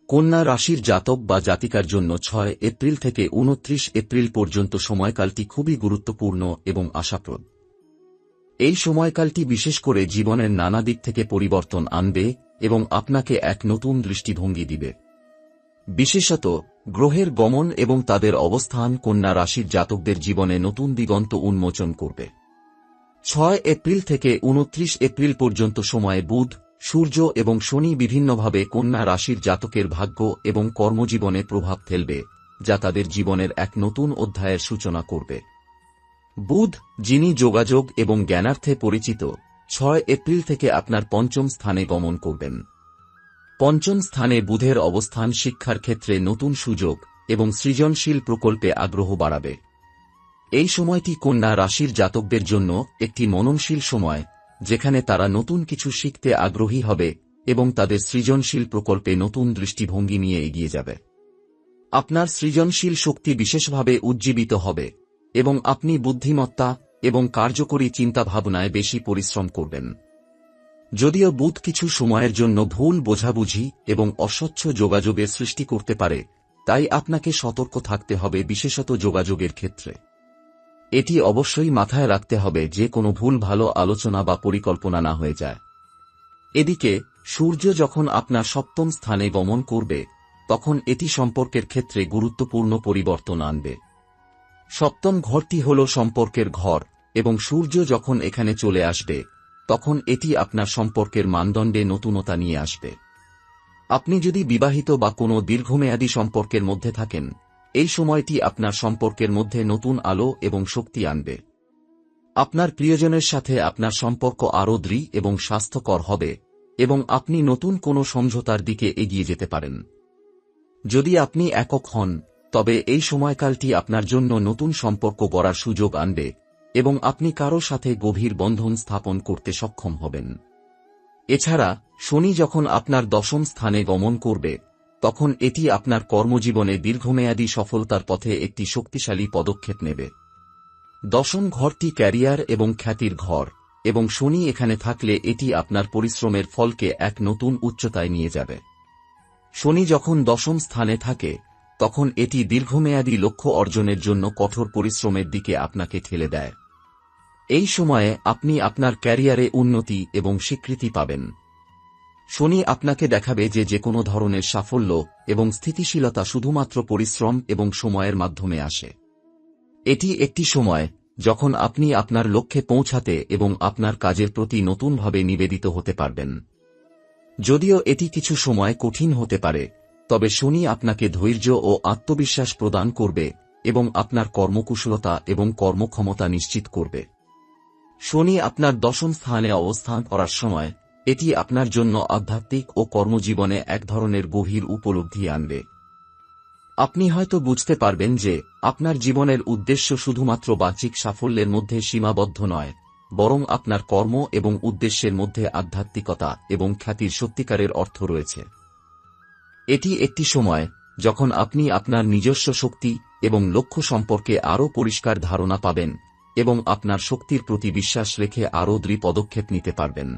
কন্যা রাশির জাতক বা জাতিকার জন্য 6 এপ্রিল থেকে 29 এপ্রিল পর্যন্ত সময়কালটি খুবই গুরুত্বপূর্ণ এবং আশাপ্রদ। এই সময়কালটি বিশেষ করে জীবনের নানা দিক থেকে পরিবর্তন আনবে এবং আপনাকে এক নতুন দৃষ্টিভঙ্গি দিবে। বিশেষত গ্রহের গমন এবং তাদের অবস্থান কন্যা রাশির জাতকদের জীবনে নতুন দিগন্ত উন্মোচন করবে। 6 এপ্রিল থেকে 29 এপ্রিল পর্যন্ত সময়ে বুধ, সূর্য এবং শনি বিভিন্নভাবে কন্যা রাশির জাতকের ভাগ্য এবং কর্মজীবনে প্রভাব ফেলবে, যা তাদের জীবনের এক নতুন অধ্যায়ের সূচনা করবে। বুধ, যিনি যোগাযোগ এবং জ্ঞানার্থে পরিচিত, 6 এপ্রিল থেকে আপনার পঞ্চম স্থানে গমন করবেন। পঞ্চম স্থানে বুধের অবস্থান শিক্ষার ক্ষেত্রে নতুন সুযোগ এবং সৃজনশীল প্রকল্পে আগ্রহ বাড়াবে। এই সময়টি কন্যা রাশির জাতকদের জন্য একটি মননশীল সময়, যেখানে তারা নতুন কিছু শিখতে আগ্রহী হবে এবং তাদের সৃজনশীল প্রকল্পে নতুন দৃষ্টিভঙ্গি নিয়ে এগিয়ে যাবে। আপনার সৃজনশীল শক্তি বিশেষভাবে উজ্জীবিত হবে এবং আপনি বুদ্ধিমত্তা এবং কার্যকরী চিন্তাভাবনায় বেশি পরিশ্রম করবেন। যদিও বুধ কিছু সময়ের জন্য ভুল বোঝাবুঝি এবং অস্বচ্ছ যোগাযোগের সৃষ্টি করতে পারে, তাই আপনাকে সতর্ক থাকতে হবে, বিশেষত যোগাযোগের ক্ষেত্রে। এটি অবশ্যই মাথায় রাখতে হবে যে কোনো ভুল ভালো আলোচনা বা পরিকল্পনা না হয়ে যায়। এদিকে সূর্য যখন আপনার সপ্তম স্থানে গমন করবে, তখন এটি সম্পর্কের ক্ষেত্রে গুরুত্বপূর্ণ পরিবর্তন আনবে। সপ্তম ঘরটি হল সম্পর্কের ঘর এবং সূর্য যখন এখানে চলে আসবে, তখন এটি আপনার সম্পর্কের মানদণ্ডে নতুনতা নিয়ে আসবে। আপনি যদি বিবাহিত বা কোনো দীর্ঘমেয়াদী সম্পর্কের মধ্যে থাকেন, এই সময়টি আপনার সম্পর্কের মধ্যে নতুন আলো এবং শক্তি আনবে। আপনার প্রিয়জনের সাথে আপনার সম্পর্ক আরও দৃঢ় এবং স্বাস্থ্যকর হবে এবং আপনি নতুন কোনো সমঝোতার দিকে এগিয়ে যেতে পারেন। যদি আপনি একক হন, তবে এই সময়কালটি আপনার জন্য নতুন সম্পর্ক গড়ার সুযোগ আনবে এবং আপনি কারো সাথে গভীর বন্ধন স্থাপন করতে সক্ষম হবেন। এছাড়া শনি যখন আপনার দশম স্থানে গমন করবে, তখন এটি আপনার কর্মজীবনে দীর্ঘমেয়াদী সফলতার পথে একটি শক্তিশালী পদক্ষেপ নেবে। দশম ঘরটি ক্যারিয়ার এবং খ্যাতির ঘর এবং শনি এখানে থাকলে এটি আপনার পরিশ্রমের ফলকে এক নতুন উচ্চতায় নিয়ে যাবে। শনি যখন দশম স্থানে থাকে, তখন এটি দীর্ঘমেয়াদী লক্ষ্য অর্জনের জন্য কঠোর পরিশ্রমের দিকে আপনাকে ঠেলে দেয়। এই সময়ে আপনি আপনার ক্যারিয়ারে উন্নতি এবং স্বীকৃতি পাবেন। শনি আপনাকে দেখাবে যে কোনো ধরনের সাফল্য এবং স্থিতিশীলতা শুধুমাত্র পরিশ্রম এবং সময়ের মাধ্যমে আসে। এটি একটি সময় যখন আপনি আপনার লক্ষ্যে পৌঁছাতে এবং আপনার কাজের প্রতি নতুনভাবে নিবেদিত হতে পারবেন। যদিও এটি কিছু সময় কঠিন হতে পারে, তবে শনি আপনাকে ধৈর্য ও আত্মবিশ্বাস প্রদান করবে এবং আপনার কর্মকুশলতা এবং কর্মক্ষমতা নিশ্চিত করবে। শনি আপনার দশম স্থানে অবস্থান করার সময় এটি আপনার জন্য আধ্যাত্মিক ও কর্মজীবনে এক ধরনের গভীর উপলব্ধি আনবে। আপনি হয়তো বুঝতে পারবেন যে আপনার জীবনের উদ্দেশ্য শুধুমাত্র বাহ্যিক সাফল্যের মধ্যে সীমাবদ্ধ নয়, বরং আপনার কর্ম এবং উদ্দেশ্যের মধ্যে আধ্যাত্মিকতা এবং খ্যাতির সত্যিকারের অর্থ রয়েছে। এটি একটি সময় যখন আপনি আপনার নিজস্ব শক্তি এবং লক্ষ্য সম্পর্কে আরও পরিষ্কার ধারণা পাবেন এবং আপনার শক্তির প্রতি বিশ্বাস রেখে আরও দৃঢ় পদক্ষেপ নিতে পারবেন।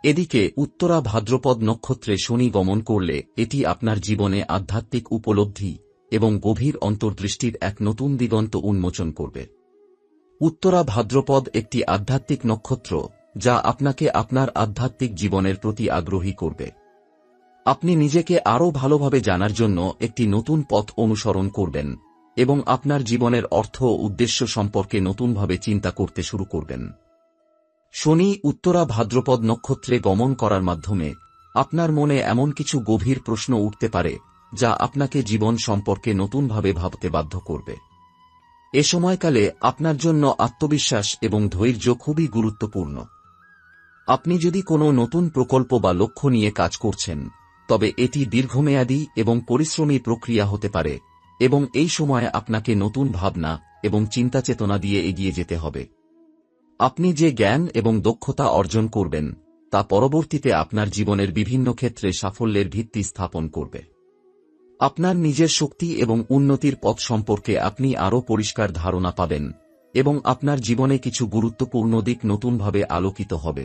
এদিকে উত্তরা ভাদ্রপদ নক্ষত্রে শনি গমন করলে এটি আপনার জীবনে আধ্যাত্মিক উপলব্ধি এবং গভীর অন্তর্দৃষ্টির এক নতুন দিগন্ত উন্মোচন করবে। উত্তরা ভাদ্রপদ একটি আধ্যাত্মিক নক্ষত্র যা আপনাকে আপনার আধ্যাত্মিক জীবনের প্রতি আগ্রহী করবে। আপনি নিজেকে আরও ভালোভাবে জানার জন্য একটি নতুন পথ অনুসরণ করবেন এবং আপনার জীবনের অর্থ ও উদ্দেশ্য সম্পর্কে নতুনভাবে চিন্তা করতে শুরু করবেন। শনি উত্তরা ভাদ্রপদ নক্ষত্রে গমন করার মাধ্যমে আপনার মনে এমন কিছু গভীর প্রশ্ন উঠতে পারে যা আপনাকে জীবন সম্পর্কে নতুনভাবে ভাবতে বাধ্য করবে। এ সময়কালে আপনার জন্য আত্মবিশ্বাস এবং ধৈর্য খুবই গুরুত্বপূর্ণ। আপনি যদি কোনো নতুন প্রকল্প বা লক্ষ্য নিয়ে কাজ করছেন, তবে এটি দীর্ঘমেয়াদী এবং পরিশ্রমী প্রক্রিয়া হতে পারে এবং এই সময়ে আপনাকে নতুন ভাবনা এবং চিন্তাচেতনা দিয়ে এগিয়ে যেতে হবে। আপনি যে জ্ঞান এবং দক্ষতা অর্জন করবেন তা পরবর্তীতে আপনার জীবনের বিভিন্ন ক্ষেত্রে সাফল্যের ভিত্তি স্থাপন করবে। আপনার নিজের শক্তি এবং উন্নতির পথ সম্পর্কে আপনি আরও পরিষ্কার ধারণা পাবেন এবং আপনার জীবনে কিছু গুরুত্বপূর্ণ দিক নতুনভাবে আলোকিত হবে।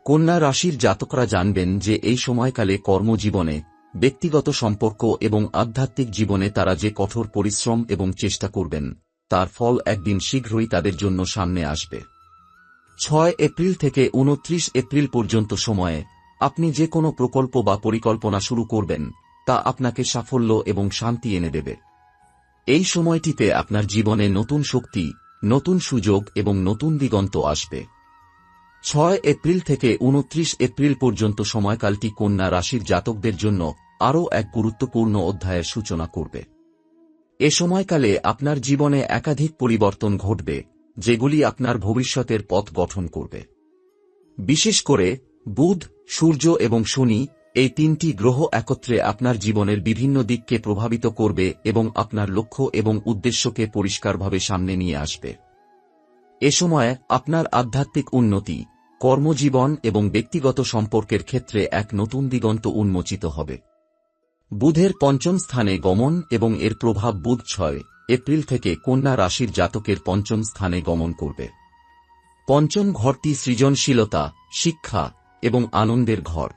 কন্যা রাশির জাতকরা জানবেন যে এই সময়কালে কর্মজীবনে ব্যক্তিগত সম্পর্ক এবং আধ্যাত্মিক জীবনে তারা যে কঠোর পরিশ্রম এবং চেষ্টা করবেন তার ফল একদিন শীঘ্রই তাদের জন্য সামনে আসবে। 6 এপ্রিল থেকে 29 এপ্রিল পর্যন্ত সময়ে আপনি যে কোনো প্রকল্প বা পরিকল্পনা শুরু করবেন তা আপনাকে সাফল্য এবং শান্তি এনে দেবে। এই সময়টিতে আপনার জীবনে নতুন শক্তি, নতুন সুযোগ এবং নতুন দিগন্ত আসবে। 6 এপ্রিল থেকে 29 এপ্রিল পর্যন্ত সময়কালটি কন্যা রাশির জাতকদের জন্য আরও এক গুরুত্বপূর্ণ অধ্যায়ের সূচনা করবে। এ সময়কালে আপনার জীবনে একাধিক পরিবর্তন ঘটবে যেগুলি আপনার ভবিষ্যতের পথ গঠন করবে। বিশেষ করে বুধ, সূর্য এবং শনি এই তিনটি গ্রহ একত্রে আপনার জীবনের বিভিন্ন দিককে প্রভাবিত করবে এবং আপনার লক্ষ্য এবং উদ্দেশ্যকে পরিষ্কারভাবে সামনে নিয়ে আসবে। এ সময় আপনার আধ্যাত্মিক উন্নতি, কর্মজীবন এবং ব্যক্তিগত সম্পর্কের ক্ষেত্রে এক নতুন দিগন্ত উন্মোচিত হবে। বুধের পঞ্চম স্থানে গমন এবং এর প্রভাব বুধ 6 এপ্রিল থেকে কন্যা রাশির জাতকের পঞ্চম স্থানে গমন করবে। পঞ্চম ঘরটি সৃজনশীলতা, শিক্ষা এবং আনন্দের ঘর।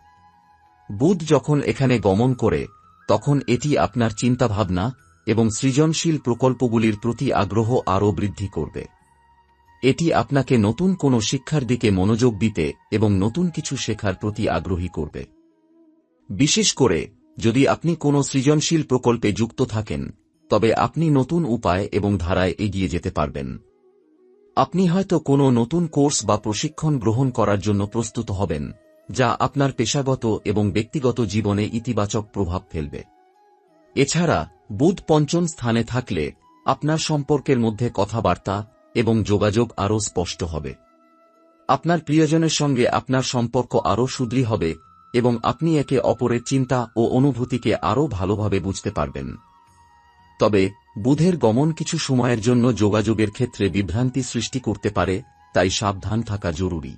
বুধ যখন এখানে গমন করে তখন এটি আপনার চিন্তাভাবনা এবং সৃজনশীল প্রকল্পগুলির প্রতি আগ্রহ আরও বৃদ্ধি করবে। এটি আপনাকে নতুন কোনো শিক্ষার দিকে মনোযোগ দিতে এবং নতুন কিছু শেখার প্রতি আগ্রহী করবে। বিশেষ করে যদি আপনি কোনো সৃজনশীল প্রকল্পে যুক্ত থাকেন তবে আপনি নতুন উপায় এবং ধারায় এগিয়ে যেতে পারবেন। আপনি হয়তো কোনো নতুন কোর্স বা প্রশিক্ষণ গ্রহণ করার জন্য প্রস্তুত হবেন যা আপনার পেশাগত এবং ব্যক্তিগত জীবনে ইতিবাচক প্রভাব ফেলবে। এছাড়া বুধ পঞ্চম স্থানে থাকলে আপনার সম্পর্কের মধ্যে কথাবার্তা এবং যোগাযোগ আরও স্পষ্ট হবে। আপনার প্রিয়জনের সঙ্গে আপনার সম্পর্ক আরও সুদৃঢ় হবে এবং আপনি একে অপরের চিন্তা ও অনুভূতিকে আরও ভালোভাবে বুঝতে পারবেন। তবে বুধের গমন কিছু সময়ের জন্য যোগাযোগের ক্ষেত্রে বিভ্রান্তি সৃষ্টি করতে পারে, তাই সাবধান থাকা জরুরি।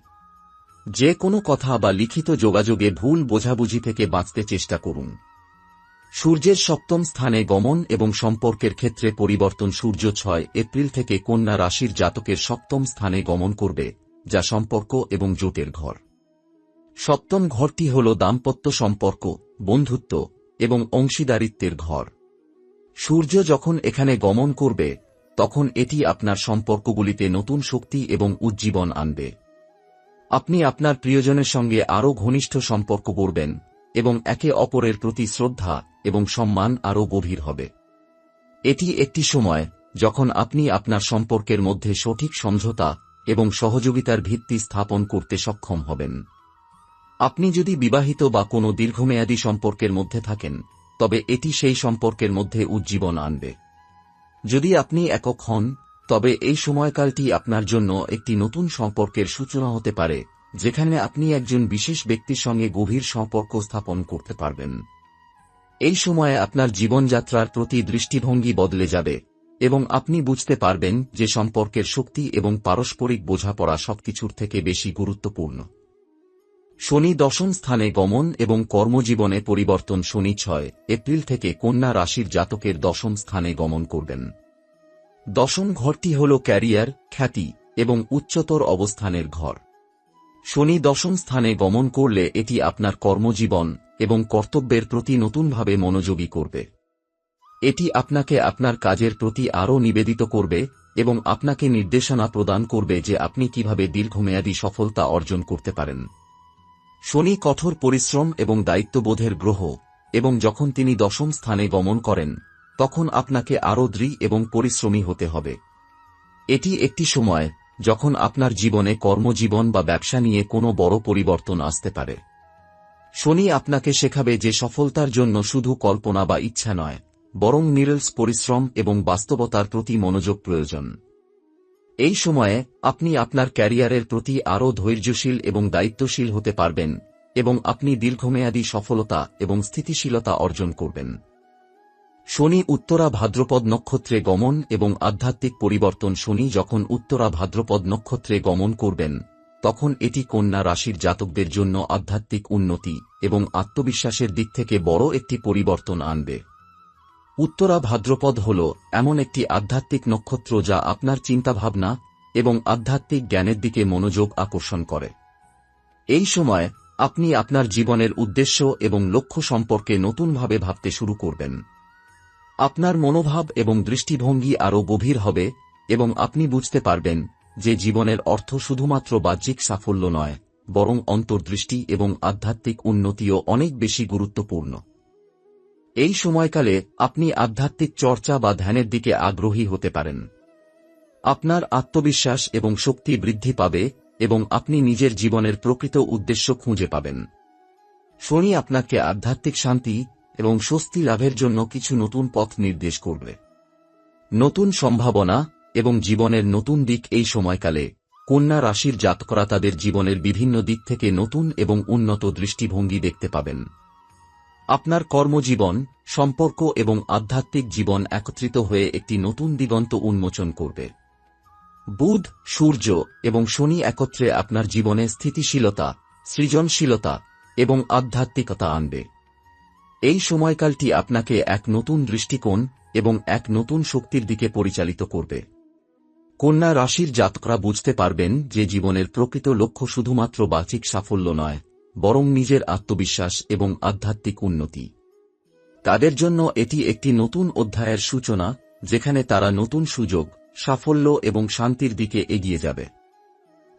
যে কোনো কথা বা লিখিত যোগাযোগে ভুল বোঝাবুঝি থেকে বাঁচতে চেষ্টা করুন। সূর্যের সপ্তম স্থানে গমন এবং সম্পর্কের ক্ষেত্রে পরিবর্তন। সূর্য 6 এপ্রিল থেকে কন্যা রাশির জাতকের সপ্তম স্থানে গমন করবে, যা সম্পর্ক এবং জোটের ঘর। সপ্তম ঘরটি হল দাম্পত্য সম্পর্ক, বন্ধুত্ব এবং অংশীদারিত্বের ঘর। সূর্য যখন এখানে গমন করবে তখন এটি আপনার সম্পর্কগুলিতে নতুন শক্তি এবং উজ্জীবন আনবে। আপনি আপনার প্রিয়জনের সঙ্গে আরও ঘনিষ্ঠ সম্পর্ক গড়বেন এবং একে অপরের প্রতি শ্রদ্ধা এবং সম্মান আরও গভীর হবে। এটি একটি সময় যখন আপনি আপনার সম্পর্কের মধ্যে সঠিক সমঝোতা এবং সহযোগিতার ভিত্তি স্থাপন করতে সক্ষম হবেন। আপনি যদি বিবাহিত বা কোনো দীর্ঘমেয়াদী সম্পর্কের মধ্যে থাকেন তবে এটি সেই সম্পর্কের মধ্যে উজ্জীবন আনবে। যদি আপনি একক হন তবে এই সময়কালটি আপনার জন্য একটি নতুন সম্পর্কের সূচনা হতে পারে যেখানে আপনি একজন বিশেষ ব্যক্তির সঙ্গে গভীর সম্পর্ক স্থাপন করতে পারবেন। এই সময়ে আপনার জীবনযাত্রার প্রতি দৃষ্টিভঙ্গি বদলে যাবে এবং আপনি বুঝতে পারবেন যে সম্পর্কের শক্তি এবং পারস্পরিক বোঝাপড়া সবকিছুর থেকে বেশি গুরুত্বপূর্ণ। শনি দশম স্থানে গমন এবং কর্মজীবনে পরিবর্তন। শনি 6 এপ্রিল থেকে কন্যা রাশির জাতকের দশম স্থানে গমন করবেন। দশম ঘরটি হল ক্যারিয়ার, খ্যাতি এবং উচ্চতর অবস্থানের ঘর। শনি দশম স্থানে গমন করলে এটি আপনার কর্মজীবন এবং কর্তব্যের প্রতি নতুনভাবে মনোযোগী করবে। এটি আপনাকে আপনার কাজের প্রতি আরও নিবেদিত করবে এবং আপনাকে নির্দেশনা প্রদান করবে যে আপনি কিভাবে দীর্ঘমেয়াদী সফলতা অর্জন করতে পারেন। শনি কঠোর পরিশ্রম এবং দায়িত্ববোধের গ্রহ এবং যখন তিনি দশম স্থানে গমন করেন তখন আপনাকে আরও দৃঢ় এবং পরিশ্রমী হতে হবে। এটি একটি সময় যখন আপনার জীবনে কর্মজীবন বা ব্যবসা নিয়ে কোনো বড় পরিবর্তন আসতে পারে। শনি আপনাকে শেখাবে যে সফলতার জন্য শুধু কল্পনা বা ইচ্ছা নয়, বরং নিরলস পরিশ্রম এবং বাস্তবতার প্রতি মনোযোগ প্রয়োজন। এই সময়ে আপনি আপনার ক্যারিয়ারের প্রতি আরও ধৈর্যশীল এবং দায়িত্বশীল হতে পারবেন এবং আপনি দীর্ঘমেয়াদী সফলতা এবং স্থিতিশীলতা অর্জন করবেন। শনি উত্তরা ভাদ্রপদ নক্ষত্রে গমন এবং আধ্যাত্মিক পরিবর্তন। শনি যখন উত্তরা ভাদ্রপদ নক্ষত্রে গমন করবেন তখন এটি কন্যা রাশির জাতকদের জন্য আধ্যাত্মিক উন্নতি এবং আত্মবিশ্বাসের দিক থেকে বড় একটি পরিবর্তন আনবে। উত্তরা ভাদ্রপদ হল এমন একটি আধ্যাত্মিক নক্ষত্র যা আপনার চিন্তাভাবনা এবং আধ্যাত্মিক জ্ঞানের দিকে মনোযোগ আকর্ষণ করে। এই সময় আপনি আপনার জীবনের উদ্দেশ্য এবং লক্ষ্য সম্পর্কে নতুনভাবে ভাবতে শুরু করবেন। আপনার মনোভাব এবং দৃষ্টিভঙ্গি আরও গভীর হবে এবং আপনি বুঝতে পারবেন যে জীবনের অর্থ শুধুমাত্র বাহ্যিক সাফল্য নয়, বরং অন্তর্দৃষ্টি এবং আধ্যাত্মিক উন্নতিও অনেক বেশি গুরুত্বপূর্ণ। এই সময়কালে আপনি আধ্যাত্মিক চর্চা বা ধ্যানের দিকে আগ্রহী হতে পারেন। আপনার আত্মবিশ্বাস এবং শক্তি বৃদ্ধি পাবে এবং আপনি নিজের জীবনের প্রকৃত উদ্দেশ্য খুঁজে পাবেন। শনি আপনাকে আধ্যাত্মিক শান্তি এবং স্বস্তি লাভের জন্য কিছু নতুন পথ নির্দেশ করবে। নতুন সম্ভাবনা এবং জীবনের নতুন দিক। এই সময়কালে কন্যা রাশির জাতকরা তাদের জীবনের বিভিন্ন দিক থেকে নতুন এবং উন্নত দৃষ্টিভঙ্গি দেখতে পাবেন। আপনার কর্মজীবন, সম্পর্ক এবং আধ্যাত্মিক জীবন একত্রিত হয়ে একটি নতুন দিগন্ত উন্মোচন করবে। বুধ, সূর্য এবং শনি একত্রে আপনার জীবনে স্থিতিশীলতা, সৃজনশীলতা এবং আধ্যাত্মিকতা আনবে। এই সময়কালটি আপনাকে এক নতুন দৃষ্টিকোণ এবং এক নতুন শক্তির দিকে পরিচালিত করবে। কন্যা রাশির জাতকরা বুঝতে পারবেন যে জীবনের প্রকৃত লক্ষ্য শুধুমাত্র বাহ্যিক সাফল্য নয়, বরং নিজের আত্মবিশ্বাস এবং আধ্যাত্মিক উন্নতি। তাদের জন্য এটি একটি নতুন অধ্যায়ের সূচনা, যেখানে তারা নতুন সুযোগ, সাফল্য এবং শান্তির দিকে এগিয়ে যাবে।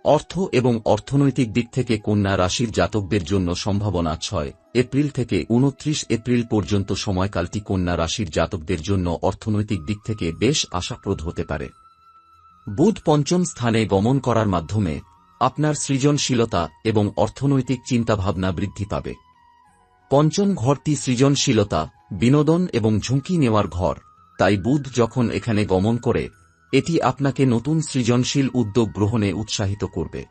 অর্থ এবং অর্থনৈতিক দিক থেকে কন্যা রাশির জাতকদের জন্য সম্ভাবনা 6 এপ্রিল থেকে 29 এপ্রিল পর্যন্ত সময়কালটি কন্যা রাশির জাতকদের জন্য অর্থনৈতিক দিক থেকে বেশ আশাপ্রদ হতে পারে। বুধ পঞ্চম স্থানে গমন করার মাধ্যমে আপনার সৃজনশীলতা এবং অর্থনৈতিক চিন্তাভাবনা বৃদ্ধি পাবে। পঞ্চম ঘরটি সৃজনশীলতা, বিনোদন এবং ঝুঁকি নেওয়ার ঘর, তাই বুধ যখন এখানে গমন করে, এটি আপনাকে নতুন সৃজনশীল উদ্যোগ গ্রহণে উৎসাহিত করবে।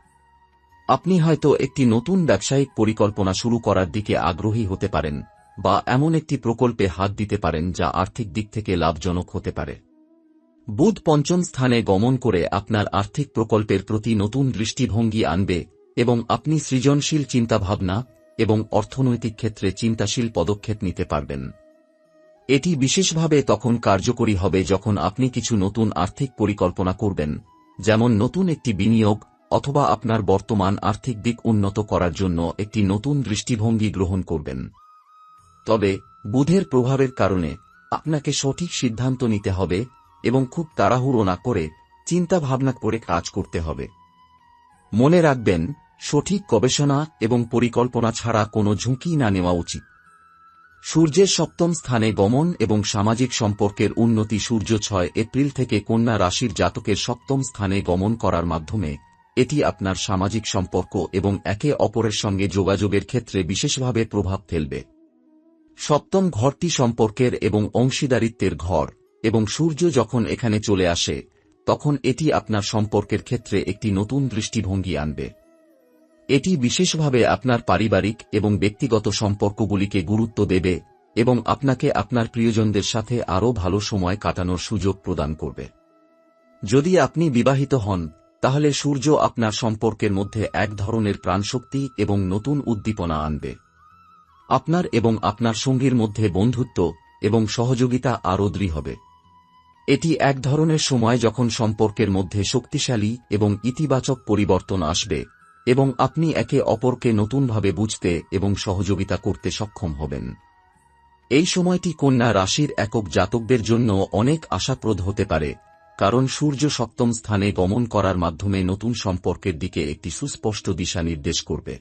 আপনি হয়তো একটি নতুন ব্যবসায়িক পরিকল্পনা শুরু করার দিকে আগ্রহী হতে পারেন, বা এমন একটি প্রকল্পে হাত দিতে পারেন যা আর্থিক দিক থেকে লাভজনক হতে পারে। বুধ পঞ্চম স্থানে গমন করে আপনার আর্থিক প্রকল্পের প্রতি নতুন দৃষ্টিভঙ্গি আনবে এবং আপনি সৃজনশীল চিন্তাভাবনা এবং অর্থনৈতিক ক্ষেত্রে চিন্তাশীল পদক্ষেপ নিতে পারবেন। এটি বিশেষভাবে তখন কার্যকরী হবে যখন আপনি কিছু নতুন আর্থিক পরিকল্পনা করবেন, যেমন নতুন একটি বিনিয়োগ অথবা আপনার বর্তমান আর্থিক দিক উন্নত করার জন্য একটি নতুন দৃষ্টিভঙ্গি গ্রহণ করবেন। তবে বুধের প্রভাবের কারণে আপনাকে সঠিক সিদ্ধান্ত নিতে হবে এবং খুব তাড়াহুড়ো না করে চিন্তা ভাবনা করে কাজ করতে হবে। মনে রাখবেন, সঠিক গবেষণা এবং পরিকল্পনা ছাড়া কোনো ঝুঁকি না নেওয়া উচিত। সূর্যের সপ্তম স্থানে গমন এবং সামাজিক সম্পর্কের উন্নতি। সূর্য 6 এপ্রিল থেকে কন্যা রাশির জাতকের সপ্তম স্থানে গমন করার মাধ্যমে এটি আপনার সামাজিক সম্পর্ক এবং একে অপরের সঙ্গে যোগাযোগের ক্ষেত্রে বিশেষভাবে প্রভাব ফেলবে। সপ্তম ঘরটি সম্পর্কের এবং অংশীদারিত্বের ঘর, এবং সূর্য যখন এখানে চলে আসে, তখন এটি আপনার সম্পর্কের ক্ষেত্রে একটি নতুন দৃষ্টিভঙ্গি আনবে। এটি বিশেষভাবে আপনার পারিবারিক এবং ব্যক্তিগত সম্পর্কগুলিকে গুরুত্ব দেবে এবং আপনাকে আপনার প্রিয়জনদের সাথে আরও ভালো সময় কাটানোর সুযোগ প্রদান করবে। যদি আপনি বিবাহিত হন, তাহলে সূর্য আপনার সম্পর্কের মধ্যে এক ধরনের প্রাণশক্তি এবং নতুন উদ্দীপনা আনবে। আপনার এবং আপনার সঙ্গীর মধ্যে বন্ধুত্ব এবং সহযোগিতা আরও দৃঢ় হবে। এটি এক ধরনের সময় যখন সম্পর্কের মধ্যে শক্তিশালী এবং ইতিবাচক পরিবর্তন আসবে এবং আপনি একে অপরকে নতুনভাবে বুঝতে এবং সহযোগিতা করতে সক্ষম হবেন। এই সময়টি কন্যা রাশির একক জাতকদের জন্য অনেক আশাপ্রদ হতে পারে, কারণ সূর্য সপ্তম স্থানে গমন করার মাধ্যমে নতুন সম্পর্কের দিকে একটি সুস্পষ্ট দিশা নির্দেশ করবে।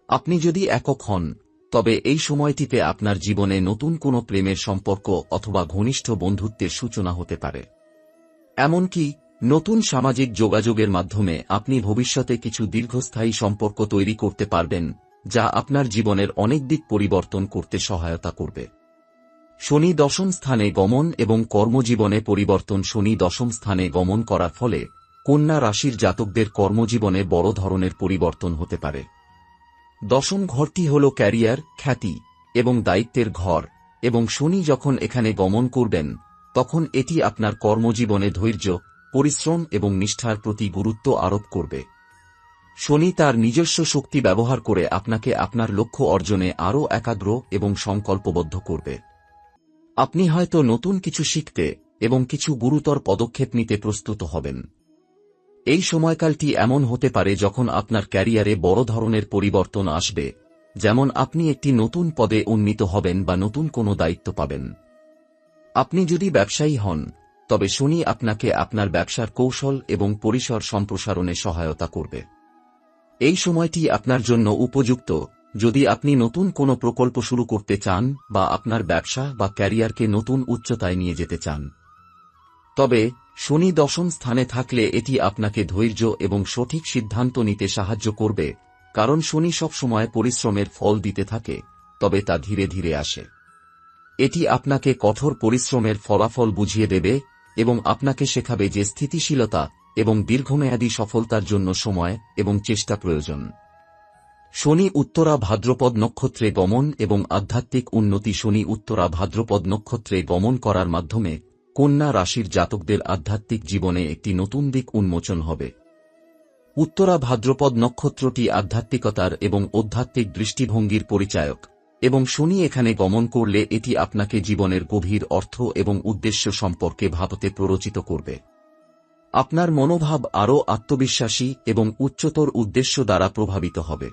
আপনি যদি একক হন, তবে এই সময়টিতে আপনার জীবনে নতুন কোনো প্রেমের সম্পর্ক অথবা ঘনিষ্ঠ বন্ধুত্বের সূচনা হতে পারে। এমনকি নতুন সামাজিক যোগাযোগের মাধ্যমে আপনি ভবিষ্যতে কিছু দীর্ঘস্থায়ী সম্পর্ক তৈরি করতে পারবেন, যা আপনার জীবনের অনেক দিক পরিবর্তন করতে সহায়তা করবে। শনি দশম স্থানে গমন এবং কর্মজীবনে পরিবর্তন। শনি দশম স্থানে গমন করার ফলে কন্যা রাশির জাতকদের কর্মজীবনে বড় ধরনের পরিবর্তন হতে পারে। দশম ঘরটি হল ক্যারিয়ার, খ্যাতি এবং দায়িত্বের ঘর, এবং শনি যখন এখানে গমন করবেন, তখন এটি আপনার কর্মজীবনে ধৈর্য, পরিশ্রম এবং নিষ্ঠার প্রতি গুরুত্ব আরোপ করবে। শনি তার নিজস্ব শক্তি ব্যবহার করে আপনাকে আপনার লক্ষ্য অর্জনে আরও একাগ্র এবং সংকল্পবদ্ধ করবে। আপনি হয়তো নতুন কিছু শিখতে এবং কিছু গুরুতর পদক্ষেপ নিতে প্রস্তুত হবেন। এই সময়কালটি এমন হতে পারে যখন আপনার ক্যারিয়ারে বড় ধরনের পরিবর্তন আসবে, যেমন আপনি একটি নতুন পদে উন্নীত হবেন বা নতুন কোনো দায়িত্ব পাবেন। আপনি যদি ব্যবসায়ী হন, তবে শনি আপনাকে আপনার ব্যবসার কৌশল এবং পরিসর সম্প্রসারণে সহায়তা করবে। এই সময়টি আপনার জন্য উপযুক্ত যদি আপনি নতুন কোনো প্রকল্প শুরু করতে চান বা আপনার ব্যবসা বা ক্যারিয়ারকে নতুন উচ্চতায় নিয়ে যেতে চান। তবে শনি দশম স্থানে থাকলে এটি আপনাকে ধৈর্য এবং সঠিক সিদ্ধান্ত নিতে সাহায্য করবে, কারণ শনি সবসময় পরিশ্রমের ফল দিতে থাকে, তবে তা ধীরে ধীরে আসে। এটি আপনাকে কঠোর পরিশ্রমের ফলাফল বুঝিয়ে দেবে এবং আপনাকে শেখাবে যে স্থিতিশীলতা এবং দীর্ঘমেয়াদী সফলতার জন্য সময় এবং চেষ্টা প্রয়োজন। শনি উত্তরা ভাদ্রপদ নক্ষত্রে গমন এবং আধ্যাত্মিক উন্নতি। শনি উত্তরা ভাদ্রপদ নক্ষত্রে গমন করার মাধ্যমে কন্যা রাশির জাতকদের আধ্যাত্মিক জীবনে একটি নতুন দিক উন্মোচন হবে। উত্তরা ভাদ্রপদ নক্ষত্রটি আধ্যাত্মিকতার এবং আধ্যাত্মিক দৃষ্টিভঙ্গির পরিচায়ক, এবং শনি এখানে গমন করলে এটি আপনাকে জীবনের গভীর অর্থ এবং উদ্দেশ্য সম্পর্কে ভাবতে প্ররোচিত করবে। আপনার মনোভাব আরও আত্মবিশ্বাসী এবং উচ্চতর উদ্দেশ্য দ্বারা প্রভাবিত হবে।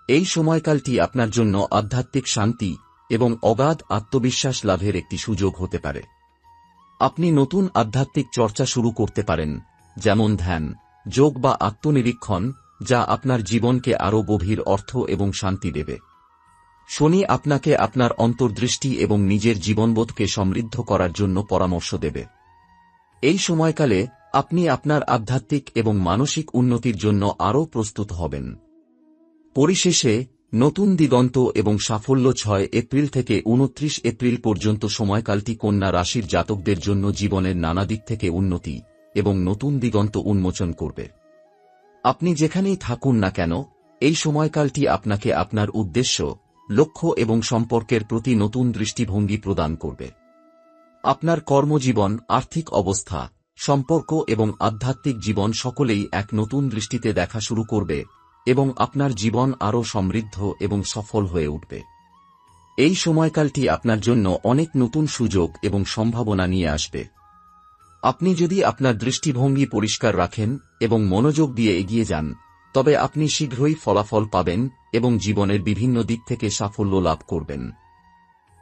এই সময়কালটি আপনার জন্য আধ্যাত্মিক শান্তি এবং অগাধ আত্মবিশ্বাস লাভের একটি সুযোগ হতে পারে। আপনি নতুন আধ্যাত্মিক চর্চা শুরু করতে পারেন, যেমন ধ্যান, যোগ বা আত্মনিরীক্ষণ, যা আপনার জীবনকে আরও গভীর অর্থ এবং শান্তি দেবে। শনি আপনাকে আপনার অন্তর্দৃষ্টি এবং নিজের জীবনবোধকে সমৃদ্ধ করার জন্য পরামর্শ দেবে। এই সময়কালে আপনি আপনার আধ্যাত্মিক এবং মানসিক উন্নতির জন্য আরও প্রস্তুত হবেন। পরিশেষে, নতুন দিগন্ত এবং সাফল্য 6 এপ্রিল থেকে 29 এপ্রিল পর্যন্ত সময়কালটি কন্যা রাশির জাতকদের জন্য জীবনের নানা দিক থেকে উন্নতি এবং নতুন দিগন্ত উন্মোচন করবে। আপনি যেখানেই থাকুন না কেন, এই সময়কালটি আপনাকে আপনার উদ্দেশ্য, লক্ষ্য এবং সম্পর্কের প্রতি নতুন দৃষ্টিভঙ্গি প্রদান করবে। আপনার কর্মজীবন, আর্থিক অবস্থা, সম্পর্ক এবং আধ্যাত্মিক জীবন সকলেই এক নতুন দৃষ্টিতে দেখা শুরু করবে এবং আপনার জীবন আরও সমৃদ্ধ এবং সফল হয়ে উঠবে। এই সময়কালটি আপনার জন্য অনেক নতুন সুযোগ এবং সম্ভাবনা নিয়ে আসবে। আপনি যদি আপনার দৃষ্টিভঙ্গি পরিষ্কার রাখেন এবং মনোযোগ দিয়ে এগিয়ে যান, তবে আপনি শীঘ্রই ফলাফল পাবেন এবং জীবনের বিভিন্ন দিক থেকে সাফল্য লাভ করবেন।